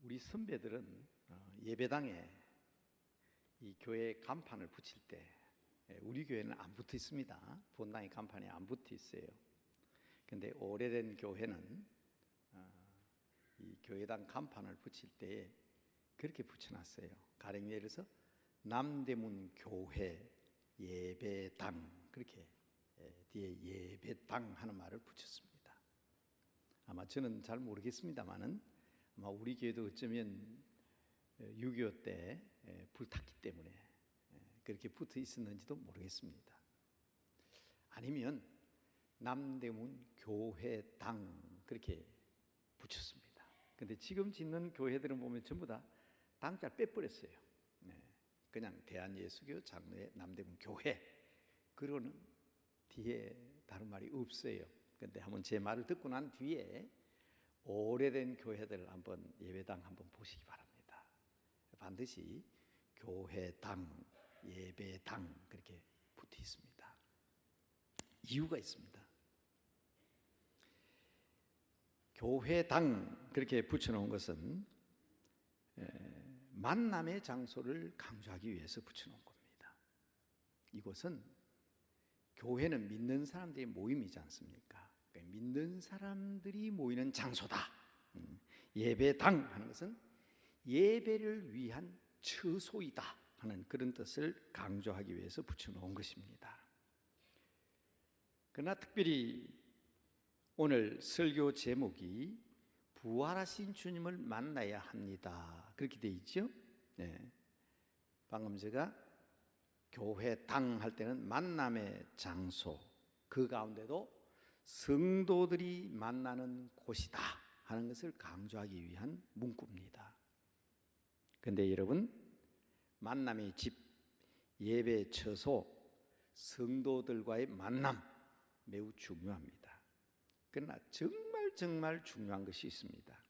우리 선배들은 예배당에 이 교회 간판을 붙일 때 우리 교회는 안 붙어 있습니다. 본당의 간판이 안 붙어 있어요. 근데 오래된 교회는 이 교회당 간판을 붙일 때 그렇게 붙여놨어요. 가령 예를 들어서 남대문 교회 예배당, 그렇게 뒤에 예배당 하는 말을 붙였습니다. 아마 저는 잘 모르겠습니다만은 아마 우리 교회도 어쩌면 6.25 때 불탔기 때문에 그렇게 붙어 있었는지도 모르겠습니다. 아니면 남대문 교회당 그렇게 붙였습니다. 근데 지금 짓는 교회들은 보면 전부 다 당자를 빼버렸어요. 그냥 대한예수교 장로회 남대문 교회, 그러고는 뒤에 다른 말이 없어요. 근데 한번 제 말을 듣고 난 뒤에 오래된 교회들 한번 예배당 한번 보시기 바랍니다. 반드시 교회당, 예배당 그렇게 붙어 있습니다. 이유가 있습니다. 교회당 그렇게 붙여놓은 것은 만남의 장소를 강조하기 위해서 붙여놓은 겁니다. 이곳은 교회는 믿는 사람들의 모임이지 않습니까? 그러니까 믿는 사람들이 모이는 장소다. 예배당 하는 것은 예배를 위한 처소이다 하는 그런 뜻을 강조하기 위해서 붙여놓은 것입니다. 그러나 특별히 오늘 설교 제목이 부활하신 주님을 만나야 합니다, 그렇게 되어 있죠. 방금 제가 교회당 할 때는 만남의 장소, 그 가운데도 성도들이 만나는 곳이다 하는 것을 강조하기 위한 문구입니다. 그런데 여러분, 만남의 집, 예배 처소, 성도들과의 만남 매우 중요합니다. 그러나 정말 중요한 것이 있습니다.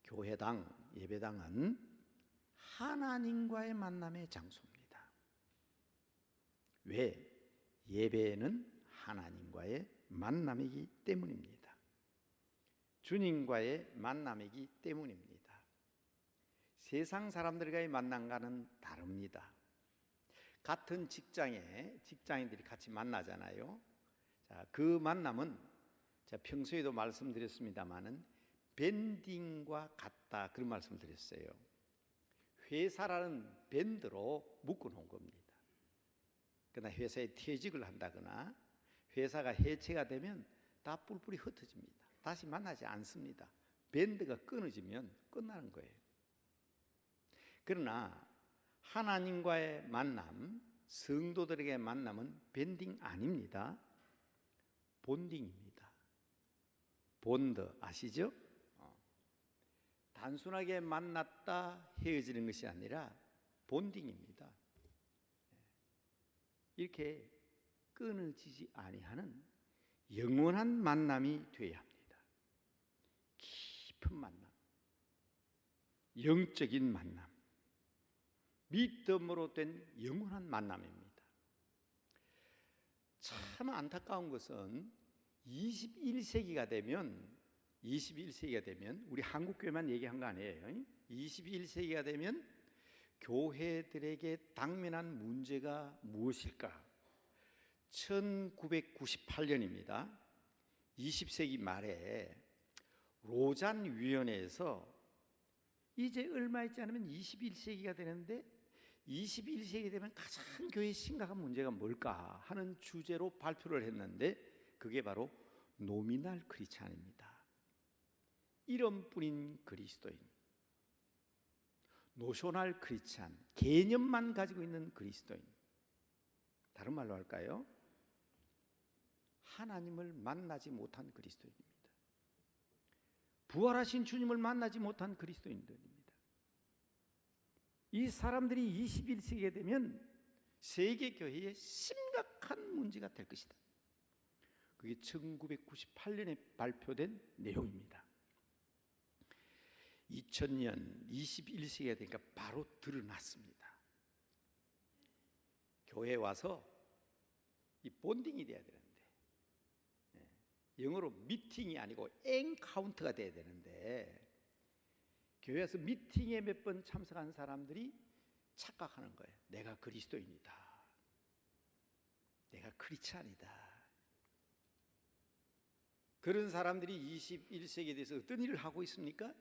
교회당, 예배당은 하나님과의 만남의 장소입니다. 왜? 예배는 하나님과의 만남이기 때문입니다. 주님과의 만남이기 때문입니다. 세상 사람들과의 만남과는 다릅니다. 같은 직장에 직장인들이 같이 만나잖아요. 자, 그 만남은 제가 평소에도 말씀드렸습니다마는 밴딩과 같다, 그런 말씀을 드렸어요. 회사라는 밴드로 묶어놓은 겁니다. 그러나 회사에 퇴직을 한다거나 회사가 해체가 되면 다 뿔뿔이 흩어집니다. 다시 만나지 않습니다. 밴드가 끊어지면 끝나는 거예요. 그러나 하나님과의 만남, 성도들에게 만남은 밴딩 아닙니다. 본딩입니다. 본드 아시죠? 단순하게 만났다 헤어지는 것이 아니라 본딩입니다. 이렇게 끊어지지 아니하는 영원한 만남이 되어야 합니다. 깊은 만남, 영적인 만남, 믿음으로 된 영원한 만남입니다. 참 안타까운 것은 21세기가 되면 우리 한국교회만 얘기한 거 아니에요. 21세기가 되면 교회들에게 당면한 문제가 무엇일까? 1998년입니다. 20세기 말에 로잔 위원회에서 이제 얼마 있지 않으면 21세기가 되는데 21세기 되면 가장 교회에 심각한 문제가 뭘까 하는 주제로 발표를 했는데 그게 바로 노미널 크리스찬입니다. 이름뿐인 그리스도인, 노셔널 크리스찬, 개념만 가지고 있는 그리스도인, 다른 말로 할까요? 하나님을 만나지 못한 그리스도인입니다. 부활하신 주님을 만나지 못한 그리스도인들입니다. 이 사람들이 21세기에 되면 세계 교회에 심각한 문제가 될 것이다. 그게 1998년에 발표된 내용입니다. 2000년 21세기가 되니까 바로 드러났습니다. 교회에 와서 이 본딩이 돼야 되는데, 영어로 미팅이 아니고 엔카운터가 돼야 되는데 교회에서 미팅에 몇 번 참석한 사람들이 착각하는 거예요. 내가 그리스도인이다. 내가 크리스찬이다. 그런 사람들이 21세기에 대해서 어떤 일을 하고 있습니까?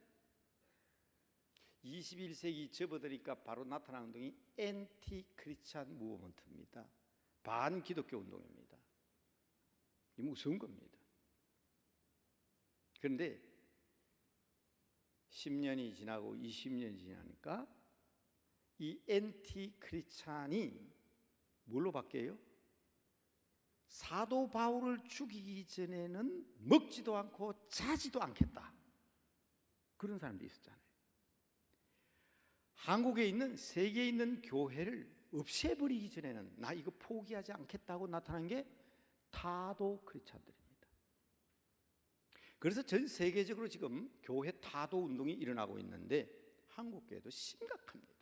21세기 접어드니까 바로 나타난 운동이 엔티 크리스찬 무브먼트입니다. 반기독교 운동입니다. 이 무서운 겁니다. 그런데 10년이 지나고 20년이 지나니까 이 엔티 크리스찬이 뭘로 바뀌어요? 사도 바울을 죽이기 전에는 먹지도 않고 자지도 않겠다. 그런 사람들이 있었잖아요. 한국에 있는, 세계에 있는 교회를 없애버리기 전에는 나 이거 포기하지 않겠다고 나타난 게 타도 크리스찬들입니다. 그래서 전 세계적으로 지금 교회 타도 운동이 일어나고 있는데 한국 교회도 심각합니다.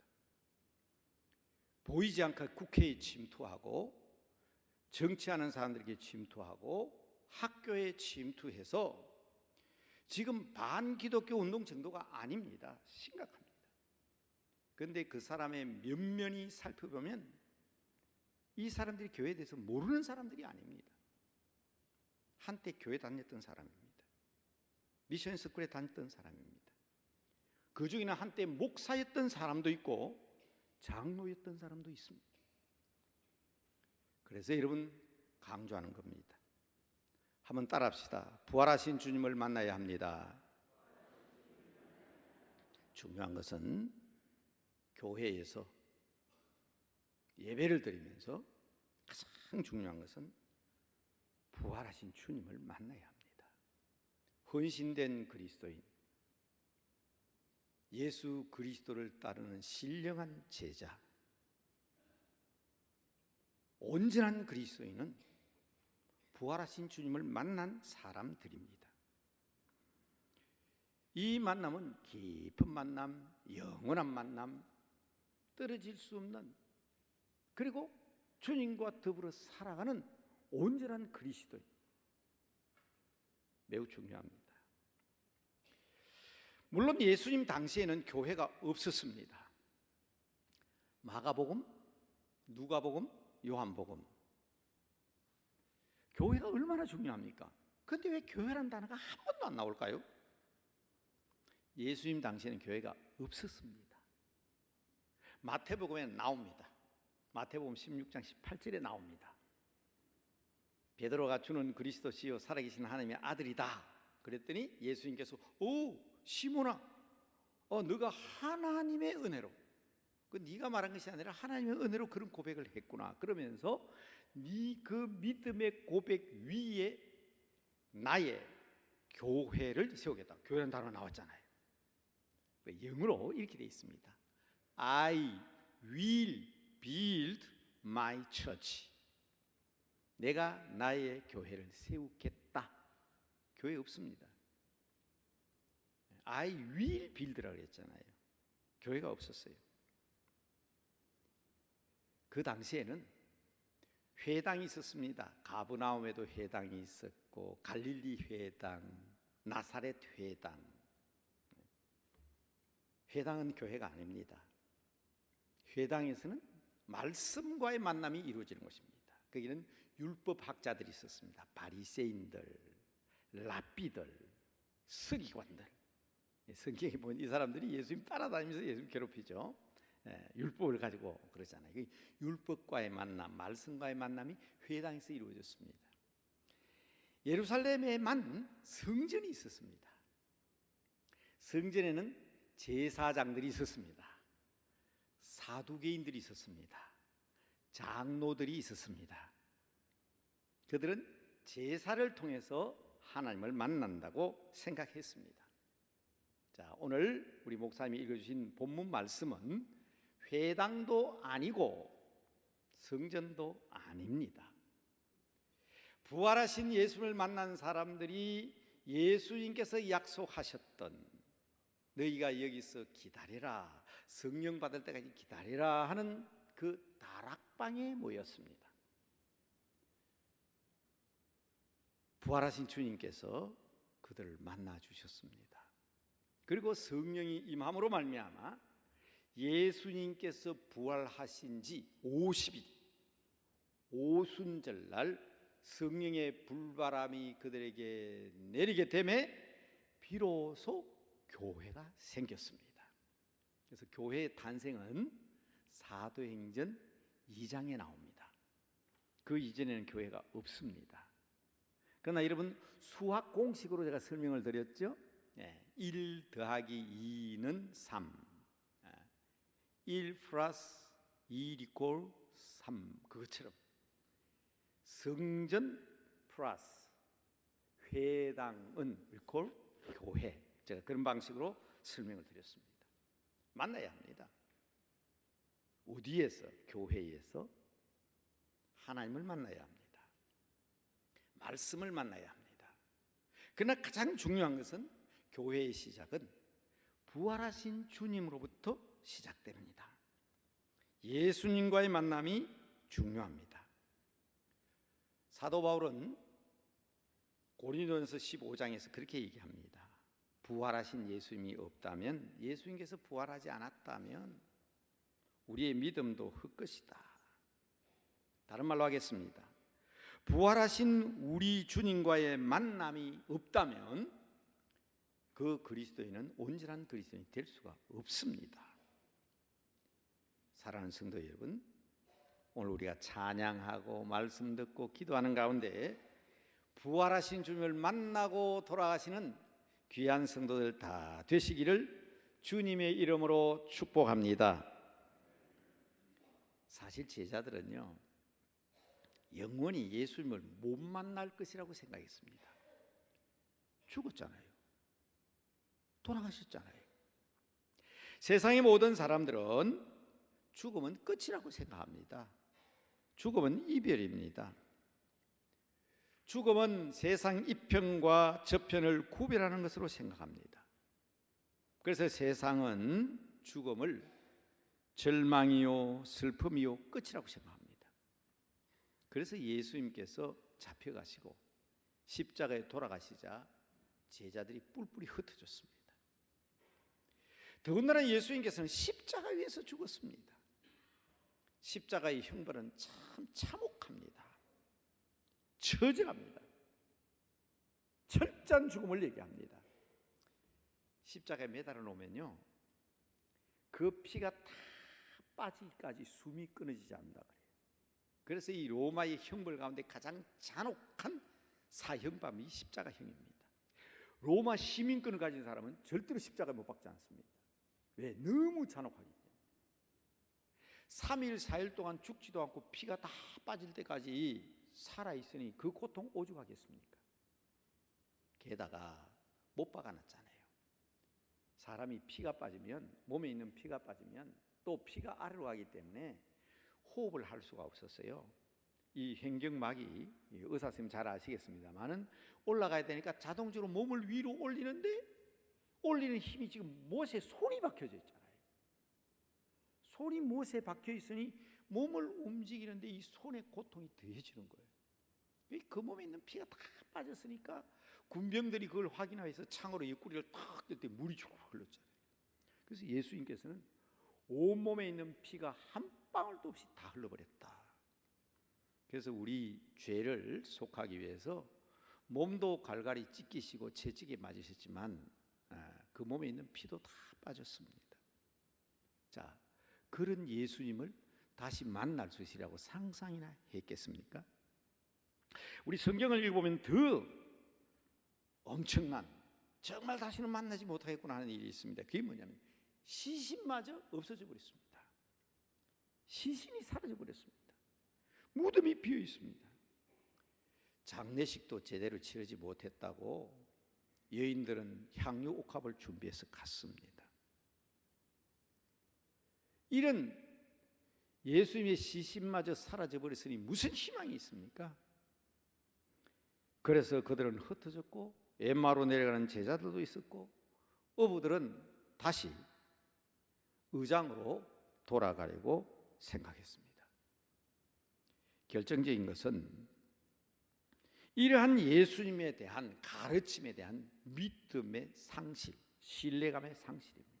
보이지 않게 국회에 침투하고 정치하는 사람들에게 침투하고 학교에 침투해서 지금 반기독교 운동 정도가 아닙니다. 심각합니다. 그런데 그 사람의 면면이 살펴보면 이 사람들이 교회에 대해서 모르는 사람들이 아닙니다. 한때 교회 다녔던 사람입니다. 미션 스쿨에 다녔던 사람입니다. 그 중에는 한때 목사였던 사람도 있고 장로였던 사람도 있습니다. 그래서 여러분 강조하는 겁니다. 한번 따라합시다. 부활하신 주님을 만나야 합니다. 중요한 것은 교회에서 예배를 드리면서 가장 중요한 것은 부활하신 주님을 만나야 합니다. 헌신된 그리스도인, 예수 그리스도를 따르는 신령한 제자, 온전한 그리스도인은 부활하신 주님을 만난 사람들입니다. 이 만남은 깊은 만남, 영원한 만남, 떨어질 수 없는, 그리고 주님과 더불어 살아가는 온전한 그리스도인, 매우 중요합니다. 물론 예수님 당시에는 교회가 없었습니다. 마가복음, 누가복음, 요한복음, 교회가 얼마나 중요합니까? 그런데 왜 교회라는 단어가 한 번도 안 나올까요? 예수님 당시에는 교회가 없었습니다. 마태복음에 나옵니다. 마태복음 16장 18절에 나옵니다. 베드로가 주는 그리스도시요 살아계신 하나님의 아들이다 그랬더니 예수님께서 오 시몬아, 너가 하나님의 은혜로, 그 네가 말한 것이 아니라 하나님의 은혜로 그런 고백을 했구나. 그러면서 네 그 믿음의 고백 위에 나의 교회를 세우겠다. 교회라는 단어가 나왔잖아요. 영어로 이렇게 되어 있습니다. I will build my church. 내가 나의 교회를 세우겠다. 교회 없습니다. I will build라고 했잖아요. 교회가 없었어요. 그 당시에는 회당이 있었습니다. 가브나움에도 회당이 있었고 갈릴리 회당, 나사렛 회당. 회당은 교회가 아닙니다. 회당에서는 말씀과의 만남이 이루어지는 것입니다. 거기는 율법학자들이 있었습니다. 바리새인들, 랍비들, 서기관들. 성경에 보면 이 사람들이 예수님 따라다니면서 예수님 괴롭히죠. 율법을 가지고 그러잖아요. 율법과의 만남, 말씀과의 만남이 회당에서 이루어졌습니다. 예루살렘에만 성전이 있었습니다. 성전에는 제사장들이 있었습니다. 사두개인들이 있었습니다. 장로들이 있었습니다. 그들은 제사를 통해서 하나님을 만난다고 생각했습니다. 자, 오늘 우리 목사님이 읽어주신 본문 말씀은 회당도 아니고 성전도 아닙니다. 부활하신 예수를 만난 사람들이 예수님께서 약속하셨던 너희가 여기서 기다리라, 성령 받을 때까지 기다리라 하는 그 다락방에 모였습니다. 부활하신 주님께서 그들을 만나 주셨습니다. 그리고 성령이 임함으로 말미암아 예수님께서 부활하신 지 50일 오순절날 성령의 불바람이 그들에게 내리게 되매 비로소 교회가 생겼습니다. 그래서 교회의 탄생은 사도행전 2장에 나옵니다. 그 이전에는 교회가 없습니다. 그러나 여러분, 수학 공식으로 제가 설명을 드렸죠. 1 더하기 2는 3, 1 플러스 2 이퀄 3, 그것처럼 성전 플러스 회당은 이퀄 교회, 제가 그런 방식으로 설명을 드렸습니다. 만나야 합니다. 어디에서? 교회에서 하나님을 만나야 합니다. 말씀을 만나야 합니다. 그러나 가장 중요한 것은 교회의 시작은 부활하신 주님으로부터 시작됩니다. 예수님과의 만남이 중요합니다. 사도 바울은 고린도전서 15장에서 그렇게 얘기합니다. 부활하신 예수님이 없다면, 예수님께서 부활하지 않았다면 우리의 믿음도 헛것이다. 다른 말로 하겠습니다. 부활하신 우리 주님과의 만남이 없다면 그 그리스도인은 온전한 그리스도인이 될 수가 없습니다. 사랑하는 성도 여러분, 오늘 우리가 찬양하고 말씀 듣고 기도하는 가운데 부활하신 주님을 만나고 돌아가시는 귀한 성도들 다 되시기를 주님의 이름으로 축복합니다. 사실 제자들은요, 영원히 예수님을 못 만날 것이라고 생각했습니다. 죽었잖아요. 돌아가셨잖아요. 세상의 모든 사람들은 죽음은 끝이라고 생각합니다. 죽음은 이별입니다. 죽음은 세상 이편과 저편을 구별하는 것으로 생각합니다. 그래서 세상은 죽음을 절망이요 슬픔이요 끝이라고 생각합니다. 그래서 예수님께서 잡혀가시고 십자가에 돌아가시자 제자들이 뿔뿔이 흩어졌습니다. 더군다나 예수님께서는 십자가 위에서 죽었습니다. 십자가의 형벌은 참 참혹합니다. 처절합니다. 철저한 죽음을 얘기합니다. 십자가에 매달아 놓으면요, 그 피가 다 빠지기까지 숨이 끊어지지 않는다 그래요. 그래서 이 로마의 형벌 가운데 가장 잔혹한 사형감이 십자가형입니다. 로마 시민권을 가진 사람은 절대로 십자가에 못 박지 않습니다. 왜? 너무 잔혹하기 때문에. 3일 4일 동안 죽지도 않고 피가 다 빠질 때까지 살아있으니 그 고통 오죽하겠습니까? 게다가 못 박아놨잖아요. 사람이 피가 빠지면, 몸에 있는 피가 빠지면 또 피가 아래로 가기 때문에 호흡을 할 수가 없었어요. 이 횡격막이, 의사 선생님 잘 아시겠습니다만은 올라가야 되니까 자동적으로 몸을 위로 올리는데 올리는 힘이 지금 못에 손이 박혀져 있잖아요. 손이 못에 박혀 있으니 몸을 움직이는데 이 손의 고통이 더해지는 거예요. 그 몸에 있는 피가 다 빠졌으니까 군병들이 그걸 확인해서 창으로 옆구리를 탁 뜰 때 물이 쭉 흘렀잖아요. 그래서 예수님께서는 온몸에 있는 피가 한 방울도 없이 다 흘러버렸다. 그래서 우리 죄를 속하기 위해서 몸도 갈갈이 찢기시고 채찍에 맞으셨지만 그 몸에 있는 피도 다 빠졌습니다. 자, 그런 예수님을 다시 만날 수 있으리라고 상상이나 했겠습니까? 우리 성경을 읽어보면 더 엄청난, 정말 다시는 만나지 못하겠구나 하는 일이 있습니다. 그게 뭐냐면 시신마저 없어져 버렸습니다. 시신이 사라져 버렸습니다. 무덤이 비어 있습니다. 장례식도 제대로 치르지 못했다고 여인들은 향유 옥합을 준비해서 갔습니다. 이런 예수님의 시신마저 사라져 버렸으니 무슨 희망이 있습니까? 그래서 그들은 흩어졌고 엠마오로 내려가는 제자들도 있었고 어부들은 다시 의장으로 돌아가려고 생각했습니다. 결정적인 것은 이러한 예수님에 대한 가르침에 대한 믿음의 상실, 신뢰감의 상실입니다.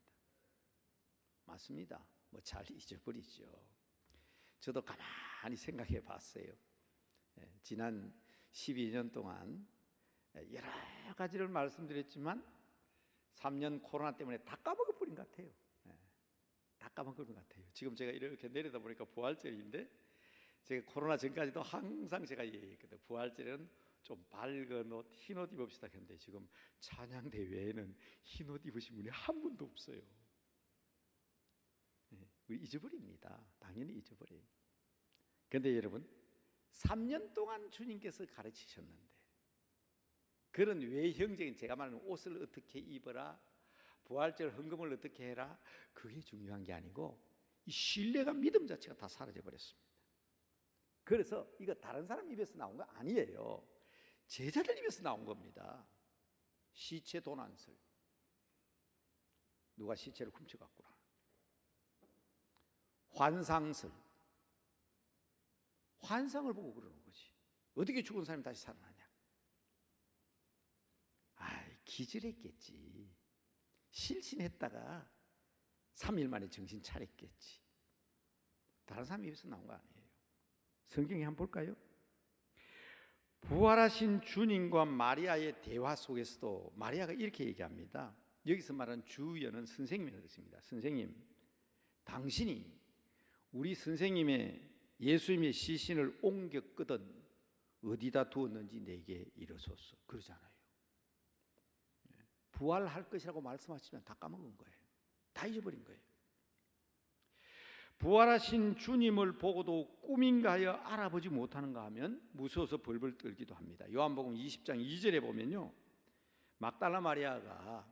맞습니다. 뭐 잘 잊어버리죠. 저도 가만히 생각해 봤어요. 지난 12년 동안 여러 가지를 말씀드렸지만 3년 코로나 때문에 다 까먹어버린 것 같아요. 다 까먹은 것 같아요. 지금 제가 이렇게 내려다 보니까 부활절인데, 제가 코로나 전까지도 항상 제가 얘기했거든요. 부활절에는 좀 밝은 옷, 흰 옷 입읍시다 했는데 지금 찬양대 외에는 흰 옷 입으신 분이 한 분도 없어요. 우리 잊어버립니다. 당연히 잊어버려요. 그런데 여러분, 3년 동안 주님께서 가르치셨는데 그런 외형적인, 제가 말하는 옷을 어떻게 입어라, 부활절 헌금을 어떻게 해라, 그게 중요한 게 아니고 이 신뢰가, 믿음 자체가 다 사라져 버렸습니다. 그래서 이거 다른 사람 입에서 나온 거 아니에요. 제자들 입에서 나온 겁니다. 시체 도난설, 누가 시체를 훔쳐갔구나. 환상설, 환상을 보고 그러는 거지. 어떻게 죽은 사람이 다시 살아나냐. 기절했겠지. 실신했다가 3일 만에 정신 차렸겠지. 다른 사람 입에서 나온 거 아니에요. 성경에 한번 볼까요? 부활하신 주님과 마리아의 대화 속에서도 마리아가 이렇게 얘기합니다. 여기서 말하는 주여는 선생님이라는 뜻입니다. 선생님, 당신이 우리 선생님의 예수님의 시신을 옮겨 끄던 어디다 두었는지 내게 이르소서. 그러잖아요. 부활할 것이라고 말씀하시면 다 까먹은 거예요. 다 잊어버린 거예요. 부활하신 주님을 보고도 꿈인가 하여 알아보지 못하는가 하면 무서워서 벌벌 떨기도 합니다. 요한복음 20장 2절에 보면요, 막달라 마리아가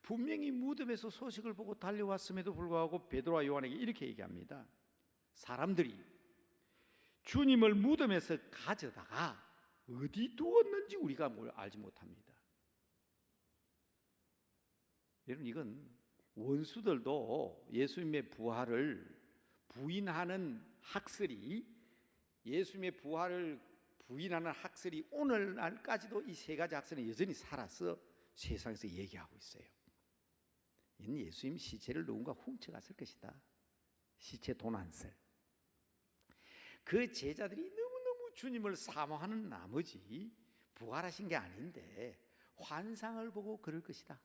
분명히 무덤에서 소식을 보고 달려왔음에도 불구하고 베드로와 요한에게 이렇게 얘기합니다. 사람들이 주님을 무덤에서 가져다가 어디 두었는지 우리가 뭘 알지 못합니다. 여러분, 이건 원수들도 예수님의 부활을 부인하는 학설이, 예수님의 부활을 부인하는 학설이 오늘날까지도 이 세 가지 학설은 여전히 살아서 세상에서 얘기하고 있어요. 이는 예수님 시체를 누군가 훔쳐갔을 것이다. 시체 도난설. 그 제자들이 너무너무 주님을 사모하는 나머지 부활하신 게 아닌데 환상을 보고 그럴 것이다.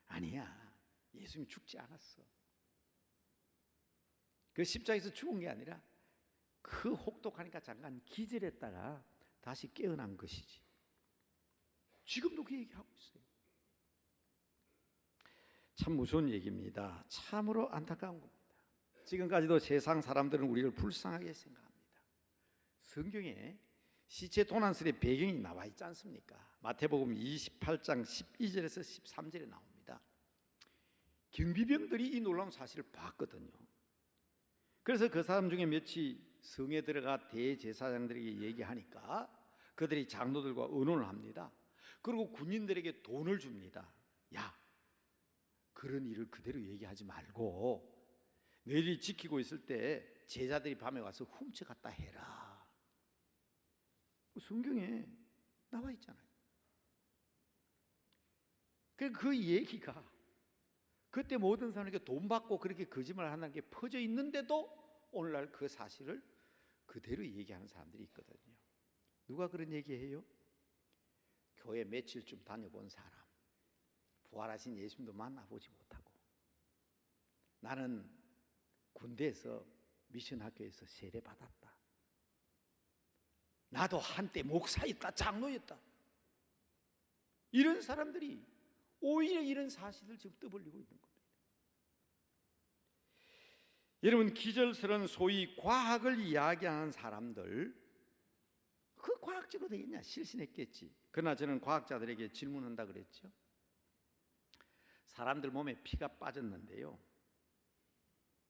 아니야, 예수님이 죽지 않았어. 그 십자가에서 죽은 게 아니라 그 혹독하니까 잠깐 기절했다가 다시 깨어난 것이지. 지금도 그 얘기하고 있어요. 참 무서운 얘기입니다. 참으로 안타까운 겁니다. 지금까지도 세상 사람들은 우리를 불쌍하게 생각합니다. 성경에 시체 도난설의 배경이 나와 있지 않습니까? 마태복음 28장 12절에서 13절에 나옵니다. 경비병들이 이 놀라운 사실을 봤거든요. 그래서 그 사람 중에 몇이 성에 들어가 대제사장들에게 얘기하니까 그들이 장로들과 의논을 합니다. 그리고 군인들에게 돈을 줍니다. 야, 그런 일을 그대로 얘기하지 말고 너희들이 지키고 있을 때 제자들이 밤에 와서 훔쳐갔다 해라. 성경에 나와 있잖아요. 그 얘기가 그때 모든 사람에게 돈 받고 그렇게 거짓말을 한다는 게 퍼져 있는데도 오늘날 그 사실을 그대로 얘기하는 사람들이 있거든요. 누가 그런 얘기해요? 교회 며칠쯤 다녀본 사람, 부활하신 예수님도 만나보지 못하고, 나는 군대에서 미션 학교에서 세례 받았다, 나도 한때 목사였다, 장로였다, 이런 사람들이 오히려 이런 사실을 지금 떠벌리고 있는 겁니다. 여러분, 기절설은 소위 과학을 이야기하는 사람들, 그 과학적으로 되겠냐? 실신했겠지. 그러나 저는 과학자들에게 질문한다 그랬죠. 사람들 몸에 피가 빠졌는데요,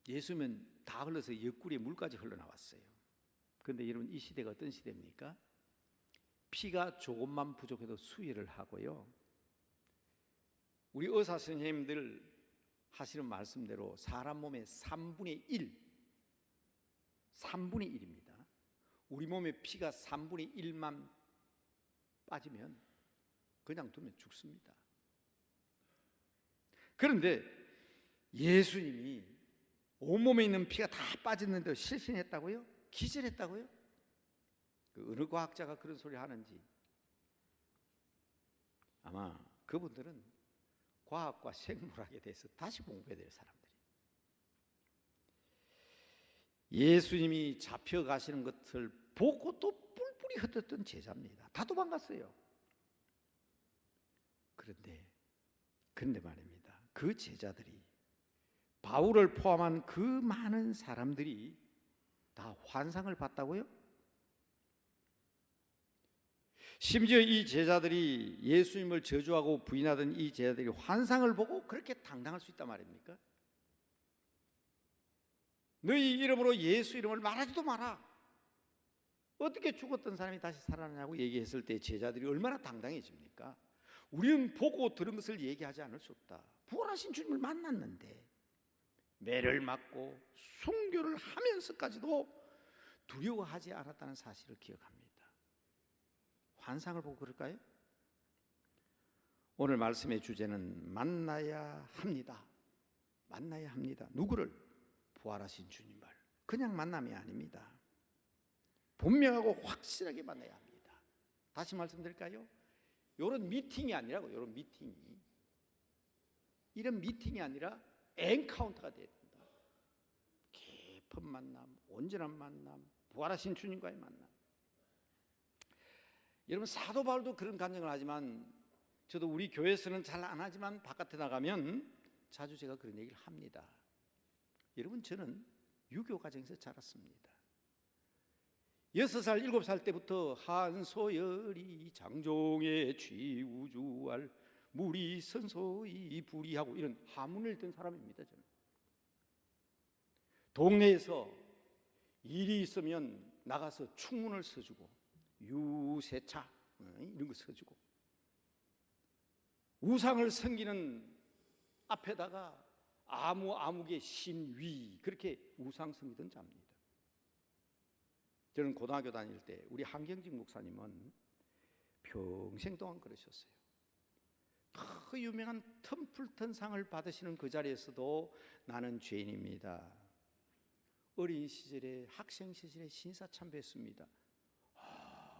예수님은 다 흘러서 옆구리에 물까지 흘러나왔어요. 그런데 여러분, 이 시대가 어떤 시대입니까? 피가 조금만 부족해도 수혈을 하고요, 우리 의사 선생님들 하시는 말씀대로 사람 몸의 3분의 1입니다. 우리 몸에 피가 3분의 1만 빠지면 그냥 두면 죽습니다. 그런데 예수님이 온몸에 있는 피가 다 빠졌는데 실신했다고요? 기절했다고요? 그 어느 과학자가 그런 소리 하는지. 아마 그분들은 과학과 생물학에 대해서 다시 공부해야 될 사람들이. 예수님이 잡혀가시는 것을 보고 또 뿔뿔이 흩었던 제자입니다. 다 도망갔어요. 그런데 말입니다, 그 제자들이, 바울을 포함한 그 많은 사람들이 다 환상을 봤다고요? 심지어 이 제자들이, 예수님을 저주하고 부인하던 이 제자들이 환상을 보고 그렇게 당당할 수 있단 말입니까? 너희 이름으로 예수 이름을 말하지도 마라. 어떻게 죽었던 사람이 다시 살아나냐고 얘기했을 때 제자들이 얼마나 당당해집니까? 우리는 보고 들은 것을 얘기하지 않을 수 없다. 부활하신 주님을 만났는데 매를 맞고 순교를 하면서까지도 두려워하지 않았다는 사실을 기억합니다. 환상을 보고 그럴까요? 오늘 말씀의 주제는 만나야 합니다. 만나야 합니다. 누구를? 부활하신 주님을. 그냥 만남이 아닙니다. 분명하고 확실하게 만나야 합니다. 다시 말씀드릴까요? 이런 미팅이 아니라고, 이런 미팅이. 이런 미팅이 아니라 엔카운터가 돼야 된다. 깊은 만남, 온전한 만남, 부활하신 주님과의 만남. 여러분, 사도 바울도 그런 간증을 하지만, 저도 우리 교회에서는 잘 안 하지만 바깥에 나가면 자주 제가 그런 얘기를 합니다. 여러분, 저는 유교 가정에서 자랐습니다. 6살, 7살 때부터 한소열이 장종의 취우주할 무리 선소이 불이하고 이런 하문을 읽던 사람입니다. 저는 동네에서 일이 있으면 나가서 충문을 써주고 유세차 이런 거 써주고, 우상을 섬기는 앞에다가 아무개 신위, 그렇게 우상 섬기던 자입니다. 저는 고등학교 다닐 때 우리 한경직 목사님은 평생 동안 그러셨어요. 그 유명한 텀플턴상을 받으시는 그 자리에서도 나는 죄인입니다. 어린 시절에, 학생 시절에 신사참배했습니다.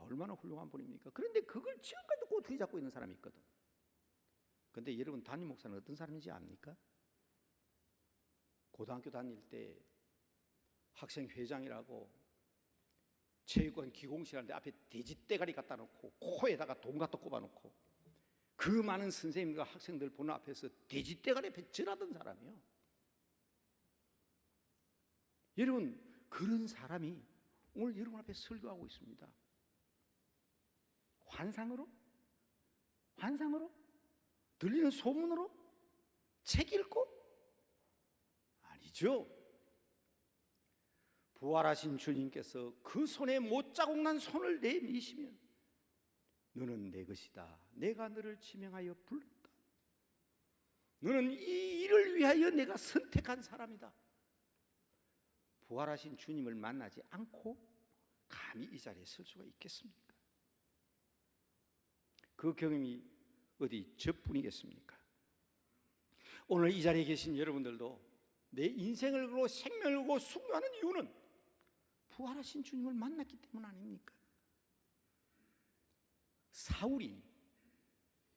얼마나 훌륭한 분입니까? 그런데 그걸 지금까지도 꼬투리 잡고 있는 사람이 있거든. 근데 여러분, 담임 목사는 어떤 사람인지 압니까? 고등학교 다닐 때 학생 회장이라고 체육관 기공실 하는데 앞에 돼지떼가리 갖다 놓고 코에다가 돈 갖다 꼽아놓고 그 많은 선생님과 학생들 보는 앞에서 돼지떼가리 앞에 절하던 사람이요. 여러분, 그런 사람이 오늘 여러분 앞에 설교하고 있습니다. 환상으로? 환상으로? 들리는 소문으로? 책 읽고? 아니죠. 부활하신 주님께서 그 손에 못자국 난 손을 내미시면 너는 내 것이다. 내가 너를 지명하여 불렀다. 너는 이 일을 위하여 내가 선택한 사람이다. 부활하신 주님을 만나지 않고 감히 이 자리에 설 수가 있겠습니까? 그 경험이 어디 저뿐이겠습니까? 오늘 이 자리에 계신 여러분들도 내 인생을 걸고 생명을 걸고 순교하는 이유는 부활하신 주님을 만났기 때문 아닙니까? 사울이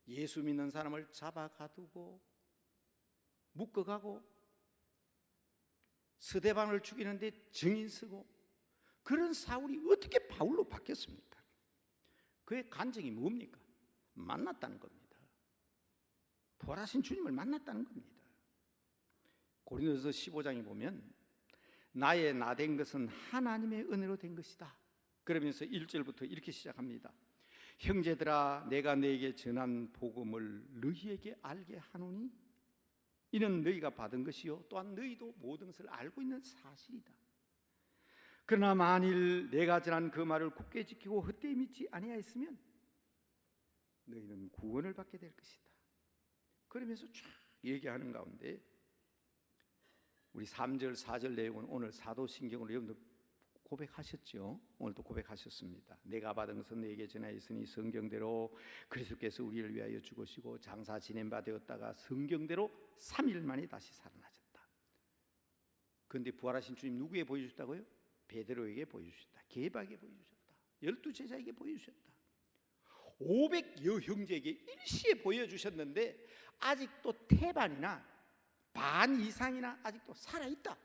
예수 믿는 사람을 잡아가두고 묶어가고 스데반을 죽이는데 증인 쓰고, 그런 사울이 어떻게 바울로 바뀌었습니까? 그의 간증이 뭡니까? 만났다는 겁니다. 부활하신 주님을 만났다는 겁니다. 고린도서 15장에 보면 나의 나된 것은 하나님의 은혜로 된 것이다. 그러면서 1절부터 이렇게 시작합니다. 형제들아, 내가 너에게 전한 복음을 너희에게 알게 하노니 이는 너희가 받은 것이요 또한 너희도 모든 것을 알고 있는 사실이다. 그러나 만일 내가 전한 그 말을 굳게 지키고 헛되이 믿지 아니하였으면 너희는 구원을 받게 될 것이다. 그러면서 쫙 얘기하는 가운데 우리 3절 4절 내용은 오늘 사도신경으로 여러분들 고백하셨죠. 오늘도 고백하셨습니다. 내가 받은 것은 내게 전하였으니 성경대로 그리스도께서 우리를 위하여 죽으시고 장사 지낸 바 되었다가 성경대로 3일 만에 다시 살아나셨다. 그런데 부활하신 주님 누구에게 보여주셨다고요? 베드로에게 보여주셨다. 게바에게 보여주셨다. 12제자에게 보여주셨다. 500여 형제에게 일시에 보여주셨는데 아직도 태반이나 반 이상이나 아직도 살아있다.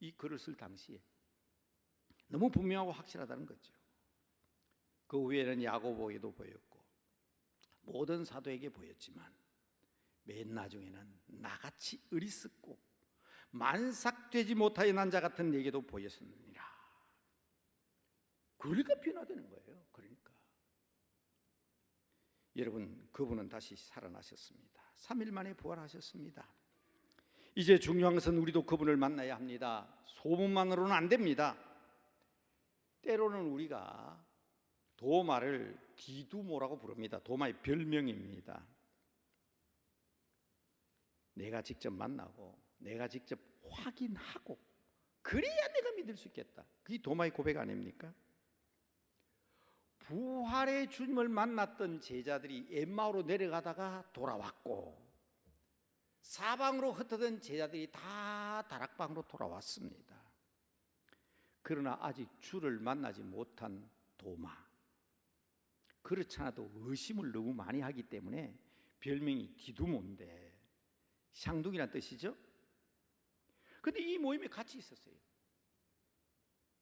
이 글을 쓸 당시에 너무 분명하고 확실하다는 거죠. 그 후에는 야고보에게도 보였고 모든 사도에게 보였지만 맨 나중에는 나같이 어리석고 만삭되지 못하여 난 자 같은 내게도 보였느니라. 그러니까 변화되는 거예요. 그러니까 여러분, 그분은 다시 살아나셨습니다. 3일 만에 부활하셨습니다. 이제 중요한 것은 우리도 그분을 만나야 합니다. 소문만으로는 안 됩니다. 때로는 우리가 도마를 디두모라고 부릅니다. 도마의 별명입니다. 내가 직접 만나고 내가 직접 확인하고 그래야 내가 믿을 수 있겠다. 그게 도마의 고백 아닙니까? 부활의 주님을 만났던 제자들이 엠마오로 내려가다가 돌아왔고 사방으로 흩어진 제자들이 다 다락방으로 돌아왔습니다. 그러나 아직 주를 만나지 못한 도마, 그렇지 않아도 의심을 너무 많이 하기 때문에 별명이 디두모인데 샹둥이란 뜻이죠. 근데 이 모임에 같이 있었어요.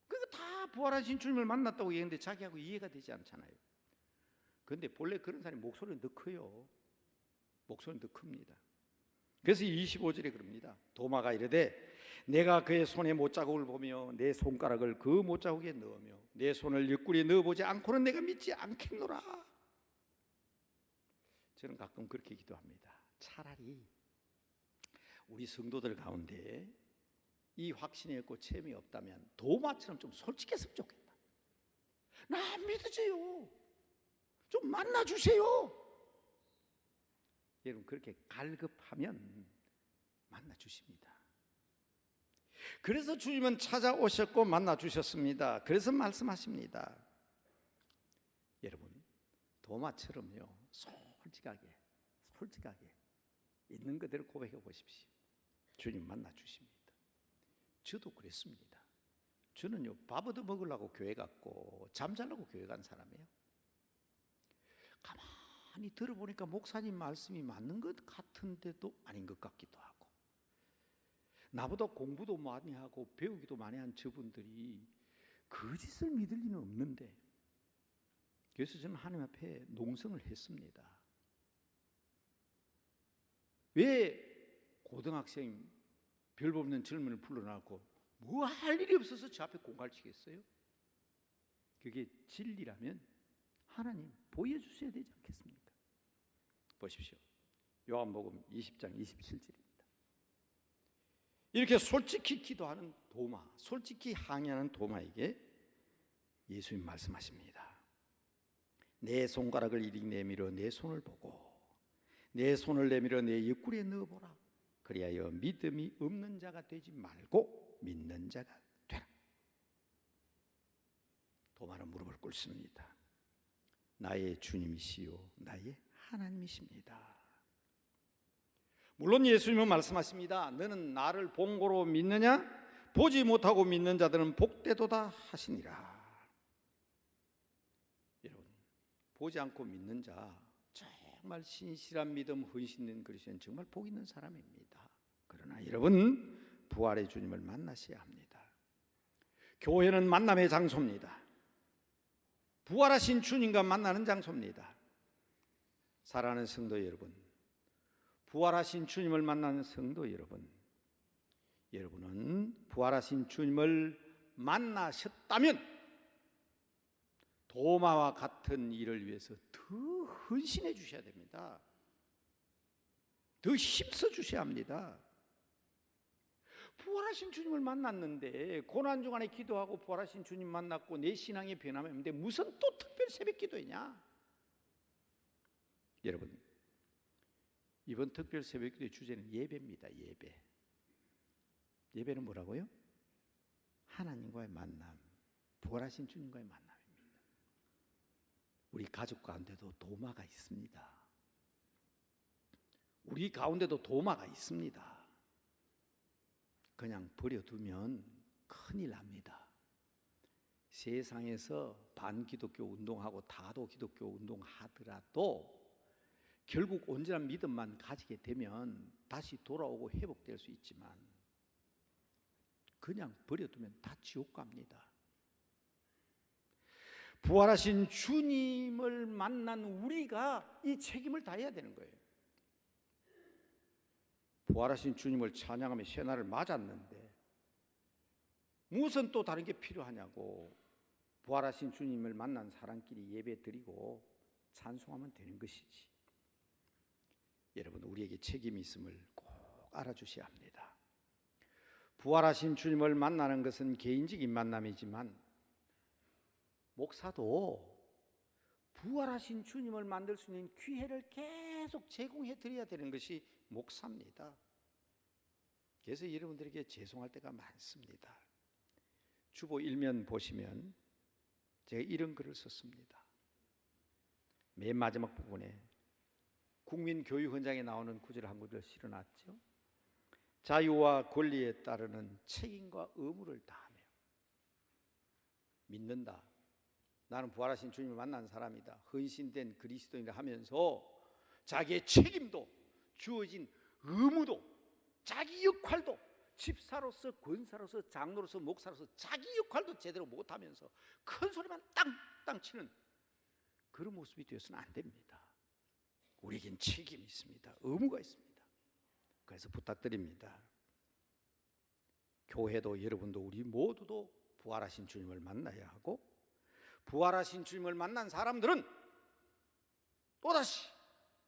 그러니까 다 부활하신 주님을 만났다고 얘기했는데 자기하고 이해가 되지 않잖아요. 그런데 본래 그런 사람이 목소리는 더 커요. 목소리는 더 큽니다. 그래서 25절에 그럽니다. 도마가 이르되 내가 그의 손에 못자국을 보며 내 손가락을 그 못자국에 넣으며 내 손을 옆구리에 넣어보지 않고는 내가 믿지 않겠노라. 저는 가끔 그렇게 기도합니다. 차라리 우리 성도들 가운데 이 확신이 없고 체험이 없다면 도마처럼 좀 솔직했으면 좋겠다. 나 안 믿어져요. 좀 만나주세요. 여러분, 그렇게 갈급하면 만나주십니다. 그래서 주님은 찾아오셨고 만나주셨습니다. 그래서 말씀하십니다. 여러분, 도마처럼요 솔직하게 있는 그대로 고백해 보십시오. 주님 만나주십니다. 저도 그랬습니다. 저는요 밥 얻어 먹으려고 교회 갔고 잠자려고 교회 간 사람이에요. 가만히 들어보니까 목사님 말씀이 맞는 것 같은데도 아닌 것 같기도 하고 나보다 공부도 많이 하고 배우기도 많이 한 저분들이 거짓을 믿을 리는 없는데, 그래서 저는 하나님 앞에 농성을 했습니다. 왜 고등학생 별 없는 젊은이를 불러놓고 뭐 할 일이 없어서 저 앞에 공갈치겠어요? 그게 진리라면 하나님 보여주셔야 되지 않겠습니까? 보십시오. 요한복음 20장 27절입니다. 이렇게 솔직히 기도하는 도마, 솔직히 항의하는 도마에게 예수님 말씀하십니다. 내 손가락을 이리 내밀어 내 손을 보고 내 손을 내밀어 내 옆구리에 넣어보라. 그리하여 믿음이 없는 자가 되지 말고 믿는 자가 되라. 도마는 무릎을 꿇습니다. 나의 주님이시요 나의 하나님이십니다. 물론 예수님은 말씀하십니다. 너는 나를 본고로 믿느냐? 보지 못하고 믿는 자들은 복되도다 하시니라. 여러분, 보지 않고 믿는 자, 정말 신실한 믿음, 헌신 있는 그리스도인 정말 복 있는 사람입니다. 그러나 여러분, 부활의 주님을 만나셔야 합니다. 교회는 만남의 장소입니다. 부활하신 주님과 만나는 장소입니다. 사랑하는 성도 여러분, 부활하신 주님을 만나는 성도 여러분, 여러분은 부활하신 주님을 만나셨다면 도마와 같은 일을 위해서 더 헌신해 주셔야 됩니다. 더 힘써 주셔야 합니다. 부활하신 주님을 만났는데 고난 중간에 기도하고 부활하신 주님 만났고 내 신앙이 변함했는데 무슨 또 특별 새벽 기도이냐? 여러분, 이번 특별 새벽 기도의 주제는 예배입니다. 예배. 예배는 뭐라고요? 하나님과의 만남, 부활하신 주님과의 만남입니다. 우리 가족 가운데도 도마가 있습니다. 우리 가운데도 도마가 있습니다. 그냥 버려두면 큰일 납니다. 세상에서 반기독교 운동하고 다도 기독교 운동하더라도 결국 온전한 믿음만 가지게 되면 다시 돌아오고 회복될 수 있지만 그냥 버려두면 다 지옥 갑니다. 부활하신 주님을 만난 우리가 이 책임을 다해야 되는 거예요. 부활하신 주님을 찬양하며 새날을 맞았는데 무슨 또 다른 게 필요하냐고. 부활하신 주님을 만난 사람끼리 예배 드리고 찬송하면 되는 것이지. 여러분, 우리에게 책임이 있음을 꼭 알아주셔야 합니다. 부활하신 주님을 만나는 것은 개인적인 만남이지만 목사도 부활하신 주님을 만들 수 있는 기회를 계속 제공해 드려야 되는 것이 목사입니다. 그래서 여러분들에게 죄송할 때가 많습니다. 주보 1면 보시면 제가 이런 글을 썼습니다. 맨 마지막 부분에 국민교육 현장에 나오는 구절 한 구절 실어놨죠. 자유와 권리에 따르는 책임과 의무를 다하며 믿는다. 나는 부활하신 주님을 만난 사람이다. 헌신된 그리스도인이라 하면서 자기의 책임도 주어진 의무도 자기 역할도 집사로서 권사로서 장로로서 목사로서 자기 역할도 제대로 못하면서 큰 소리만 땅땅 치는 그런 모습이 되어서는 안 됩니다. 우리에겐 책임이 있습니다. 의무가 있습니다. 그래서 부탁드립니다. 교회도 여러분도 우리 모두도 부활하신 주님을 만나야 하고 부활하신 주님을 만난 사람들은 또다시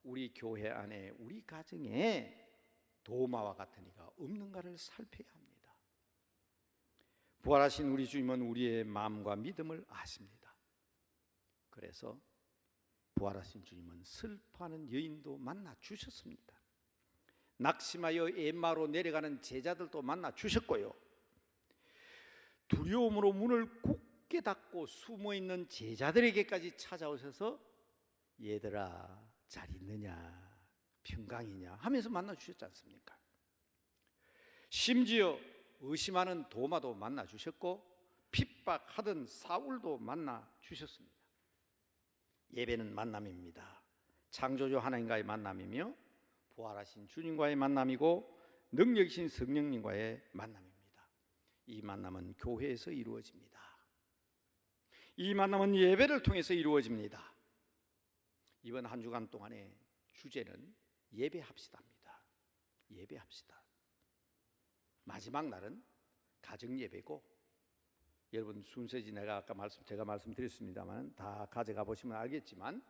우리 교회 안에 우리 가정에 도마와 같은 이가 없는가를 살펴야 합니다. 부활하신 우리 주님은 우리의 마음과 믿음을 아십니다. 그래서 부활하신 주님은 슬퍼하는 여인도 만나 주셨습니다. 낙심하여 엠마로 내려가는 제자들도 만나 주셨고요. 두려움으로 문을 굳게 닫고 숨어있는 제자들에게까지 찾아오셔서 얘들아 잘 있느냐 평강이냐 하면서 만나 주셨지 않습니까? 심지어 의심하는 도마도 만나 주셨고 핍박하던 사울도 만나 주셨습니다. 예배는 만남입니다. 창조주 하나님과의 만남이며 부활하신 주님과의 만남이고 능력이신 성령님과의 만남입니다. 이 만남은 교회에서 이루어집니다. 이 만남은 예배를 통해서 이루어집니다. 이번 한 주간 동안의 주제는 예배합시다입니다. 예배합시다. 마지막 날은 가정 예배고 여러분 순서지 제가 말씀드렸습니다만 다 가져가 보시면 알겠지만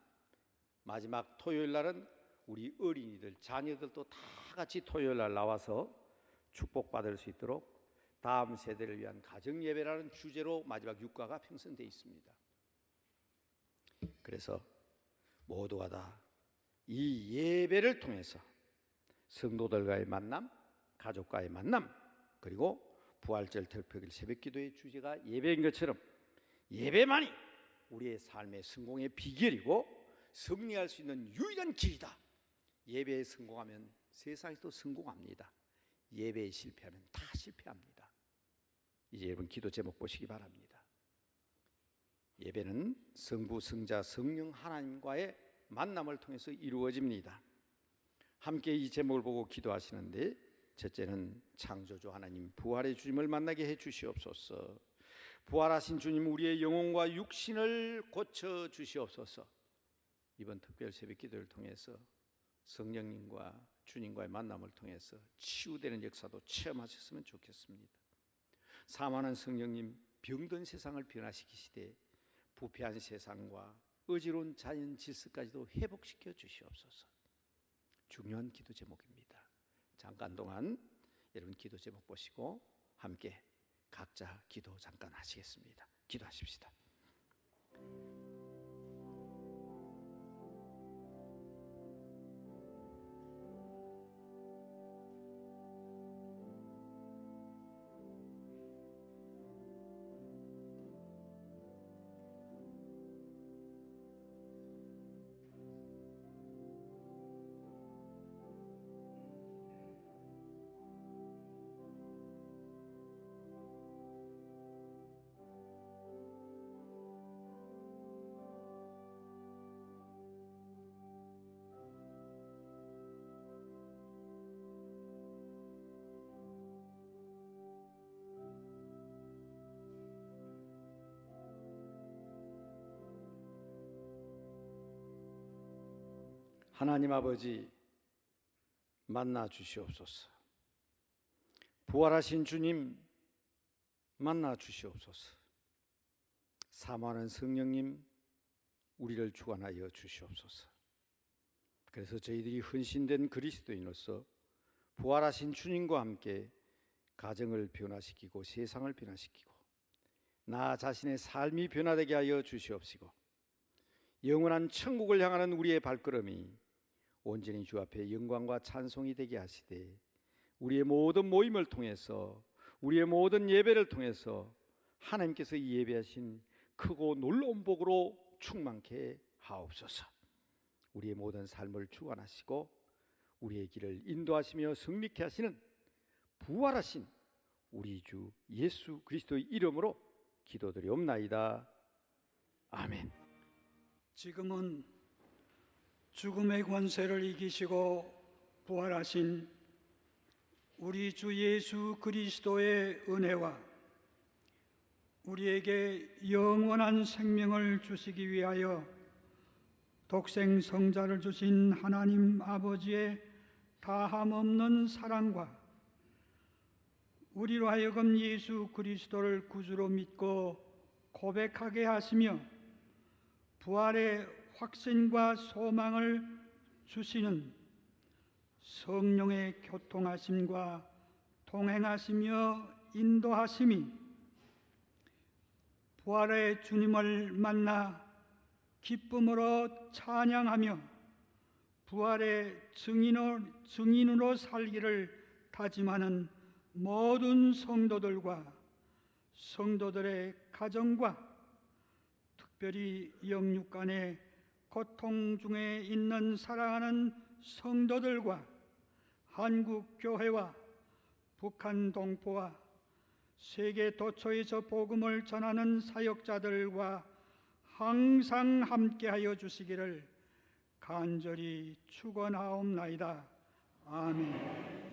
마지막 토요일 날은 우리 어린이들 자녀들도 다 같이 토요일 날 나와서 축복받을 수 있도록 다음 세대를 위한 가정 예배라는 주제로 마지막 육가가 편성되어 있습니다. 그래서 모두가 다 이 예배를 통해서 성도들과의 만남, 가족과의 만남, 그리고 부활절 특별 새벽기도의 주제가 예배인 것처럼 예배만이 우리의 삶의 성공의 비결이고 승리할 수 있는 유일한 길이다. 예배에 성공하면 세상에서도 성공합니다. 예배에 실패하면 다 실패합니다. 이제 여러분 기도 제목 보시기 바랍니다. 예배는 성부, 성자, 성령 하나님과의 만남을 통해서 이루어집니다. 함께 이 제목을 보고 기도하시는데 첫째는 창조주 하나님 부활의 주님을 만나게 해 주시옵소서. 부활하신 주님 우리의 영혼과 육신을 고쳐 주시옵소서. 이번 특별 새벽 기도를 통해서 성령님과 주님과의 만남을 통해서 치유되는 역사도 체험하셨으면 좋겠습니다. 사모하는 성령님 병든 세상을 변화시키시되 부패한 세상과 어지러운 자연 질서까지도 회복시켜 주시옵소서. 중요한 기도 제목입니다. 잠깐 동안 여러분 기도 제목 보시고 함께 각자 기도 잠깐 하시겠습니다. 기도하십시다. 하나님 아버지 만나 주시옵소서. 부활하신 주님 만나 주시옵소서. 사모하는 성령님 우리를 주관하여 주시옵소서. 그래서 저희들이 헌신된 그리스도인으로서 부활하신 주님과 함께 가정을 변화시키고 세상을 변화시키고 나 자신의 삶이 변화되게 하여 주시옵시고 영원한 천국을 향하는 우리의 발걸음이 온전히 주 앞에 영광과 찬송이 되게 하시되 우리의 모든 모임을 통해서 우리의 모든 예배를 통해서 하나님께서 예배하신 크고 놀라운 복으로 충만케 하옵소서. 우리의 모든 삶을 주관하시고 우리의 길을 인도하시며 승리케 하시는 부활하신 우리 주 예수 그리스도의 이름으로 기도드리옵나이다. 아멘. 지금은 죽음의 권세를 이기시고 부활하신 우리 주 예수 그리스도의 은혜와 우리에게 영원한 생명을 주시기 위하여 독생 성자를 주신 하나님 아버지의 다함없는 사랑과 우리로 하여금 예수 그리스도를 구주로 믿고 고백하게 하시며 부활의 확신과 소망을 주시는 성령의 교통하심과 동행하시며 인도하심이 부활의 주님을 만나 기쁨으로 찬양하며 부활의 증인으로 살기를 다짐하는 모든 성도들과 성도들의 가정과 특별히 영육 간의 고통 중에 있는 사랑하는 성도들과 한국 교회와 북한 동포와 세계 도처에서 복음을 전하는 사역자들과 항상 함께하여 주시기를 간절히 축원하옵나이다. 아멘.